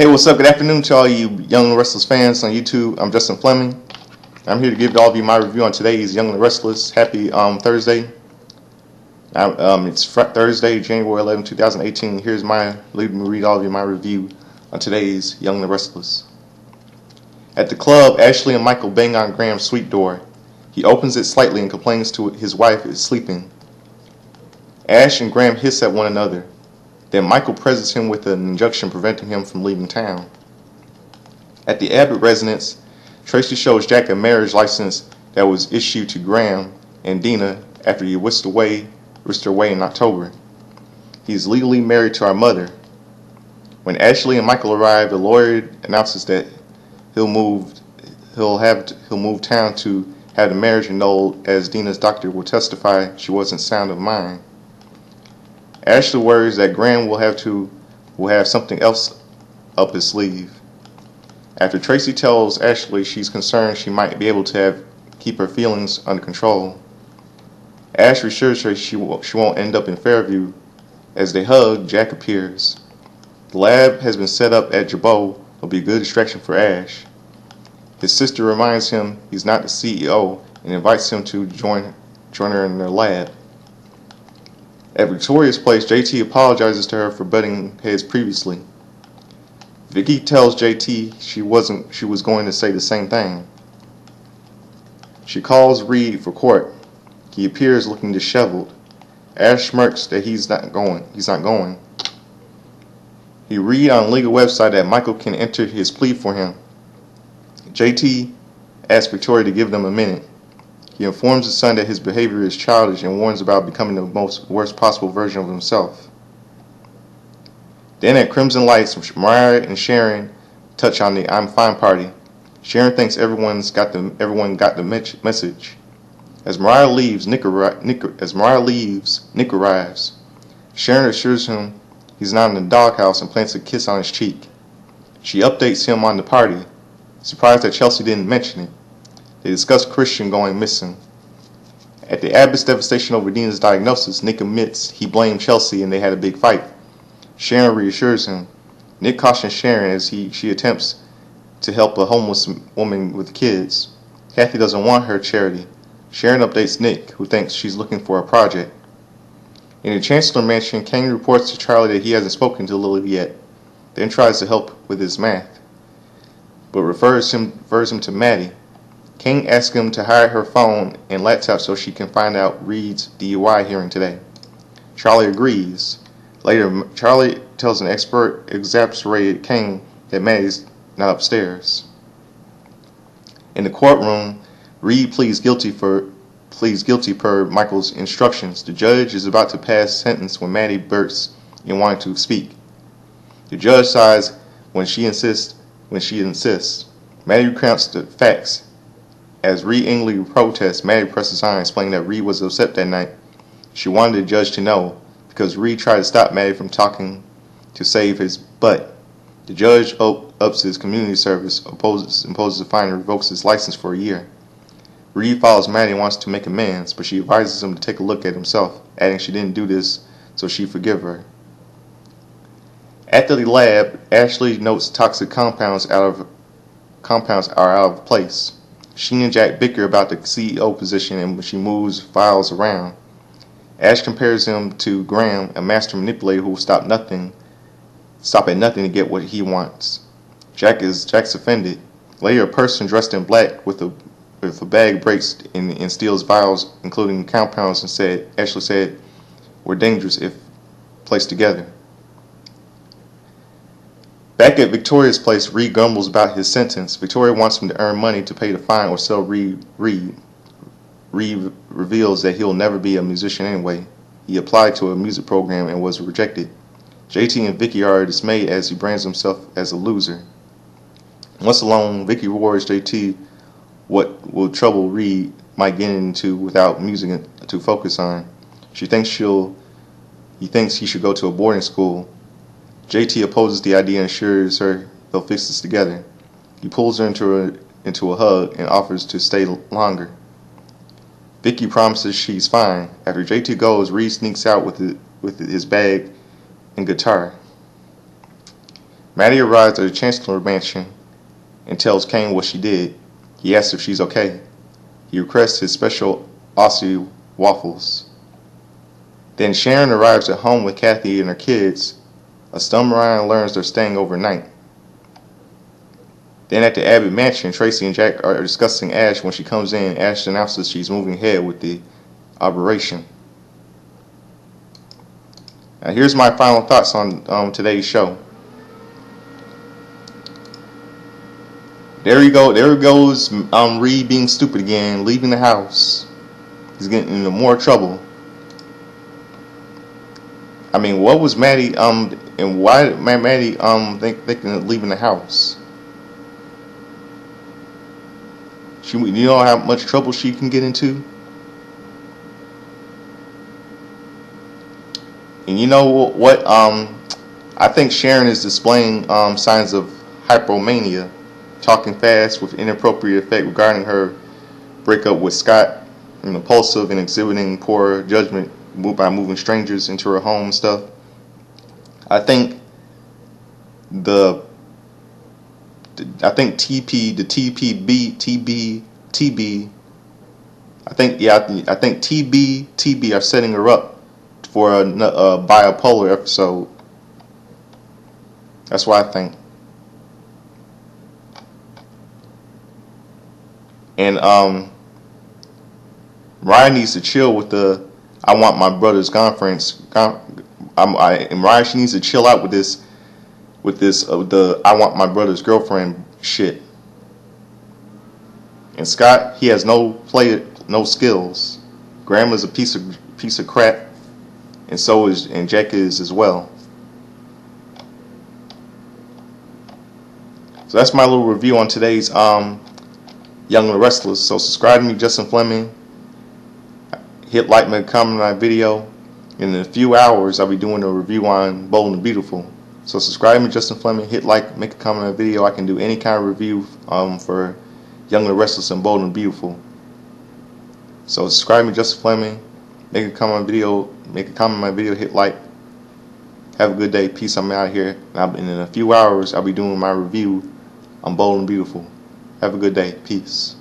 Hey, what's up? Good afternoon to all you Young and the Restless fans on YouTube. I'm Justin Fleming. I'm here to give all of you my review on today's Young and the Restless. Happy Thursday. It's Thursday, January 11, 2018. Here's lead me read all of you my review on today's Young and the Restless. At the club, Ashley and Michael bang on Graham's suite door. He opens it slightly and complains to his wife is sleeping. Ash and Graham hiss at one another. Then Michael presses him with an injunction preventing him from leaving town. At the Abbott residence, Tracy shows Jack a marriage license that was issued to Graham and Dina after he whisked her away in October. He is legally married to our mother. When Ashley and Michael arrive, the lawyer announces that he'll move town to have the marriage annulled, as Dina's doctor will testify she wasn't sound of mind. Ashley worries that Graham will have something else up his sleeve. After Tracy tells Ashley she's concerned she might be able to keep her feelings under control, Ash reassures her she won't end up in Fairview. As they hug, Jack appears. The lab has been set up at Jabot. Will be a good distraction for Ash. His sister reminds him he's not the CEO and invites him to join her in their lab. At Victoria's place, JT apologizes to her for butting heads previously. Vicky tells JT she was going to say the same thing. She calls Reed for court. He appears looking disheveled. Ash smirks that he's not going. He read on a legal website that Michael can enter his plea for him. JT asks Victoria to give them a minute. He informs his son that his behavior is childish and warns about becoming the worst possible version of himself. Then at Crimson Lights, Mariah and Sharon touch on the I'm Fine party. Sharon thinks everyone got the message. As Mariah leaves, Nick arrives. Sharon assures him he's not in the doghouse and plants a kiss on his cheek. She updates him on the party, surprised that Chelsea didn't mention it. They discuss Christian going missing. At the Abbott's devastation over Dina's diagnosis, Nick admits he blamed Chelsea and they had a big fight. Sharon reassures him. Nick cautions Sharon as she attempts to help a homeless woman with kids. Kathy doesn't want her charity. Sharon updates Nick, who thinks she's looking for a project. In the Chancellor Mansion, Kane reports to Charlie that he hasn't spoken to Lily yet, then tries to help with his math, but refers him to Maddie. King asks him to hide her phone and laptop so she can find out Reed's DUI hearing today. Charlie agrees. Later, Charlie tells an exasperated King that Maddie's not upstairs. In the courtroom, Reed pleads guilty per Michael's instructions. The judge is about to pass sentence when Maddie bursts in wanting to speak. The judge sighs when she insists. Maddie recounts the facts. As Reed angrily protests, Maddie presses on, explaining that Reed was upset that night. She wanted the judge to know, because Reed tried to stop Maddie from talking to save his butt. The judge ups his community service, imposes a fine, and revokes his license for a year. Reed follows Maddie and wants to make amends, but she advises him to take a look at himself, adding she didn't do this so she'd forgive her. At the lab, Ashley notes toxic compounds are out of place. She and Jack bicker about the CEO position and when she moves files around. Ash compares him to Graham, a master manipulator who will stop at nothing to get what he wants. Jack's offended. Later, a person dressed in black with a bag breaks and steals vials, including compounds, and Ashley said, were dangerous if placed together. Back at Victoria's place, Reed grumbles about his sentence. Victoria wants him to earn money to pay the fine or sell Reed. Reed reveals that he'll never be a musician anyway. He applied to a music program and was rejected. JT and Vicky are dismayed as he brands himself as a loser. Once alone, Vicky warns JT what will trouble Reed might get into without music to focus on. He thinks he should go to a boarding school. JT opposes the idea and assures her they'll fix this together. He pulls her into a hug and offers to stay longer. Vicky promises she's fine. After JT goes, Reed sneaks out with his bag and guitar. Maddie arrives at the Chancellor Mansion and tells Kane what she did. He asks if she's okay. He requests his special Aussie waffles. Then Sharon arrives at home with Kathy and her kids. A stunned Mariah learns they're staying overnight. Then at the Abbott Mansion, Tracy and Jack are discussing Ash. When she comes in, Ash announces she's moving ahead with the operation. Now here's my final thoughts on today's show. There goes Reed being stupid again, leaving the house. He's getting into more trouble. I mean, what was Maddie and why did Maddie thinking of leaving the house? You know how much trouble she can get into? And you know what? I think Sharon is displaying signs of hypomania, talking fast with inappropriate effect regarding her breakup with Scott, and impulsive and exhibiting poor judgment by moving strangers into her home and stuff. I think TB are setting her up for a bipolar episode. That's what I think. And Ryan needs to chill with the "I want my brother's conference." And Ryan, she needs to chill out with this the "I want my brother's girlfriend" shit. And Scott, he has no skills. Grandma's a piece of crap, and so is Jack is as well. So that's my little review on today's Young and the Restless. So subscribe to me, Justin Fleming. Hit like, make a comment on my video. And in a few hours, I'll be doing a review on Bold and Beautiful. So subscribe to me, Justin Fleming. Hit like, make a comment on my video. I can do any kind of review for Young and the Restless and Bold and Beautiful. So subscribe to me, Justin Fleming. Make a comment on my video. Make a comment on my video. Hit like. Have a good day. Peace. I'm out of here. And in a few hours, I'll be doing my review on Bold and Beautiful. Have a good day. Peace.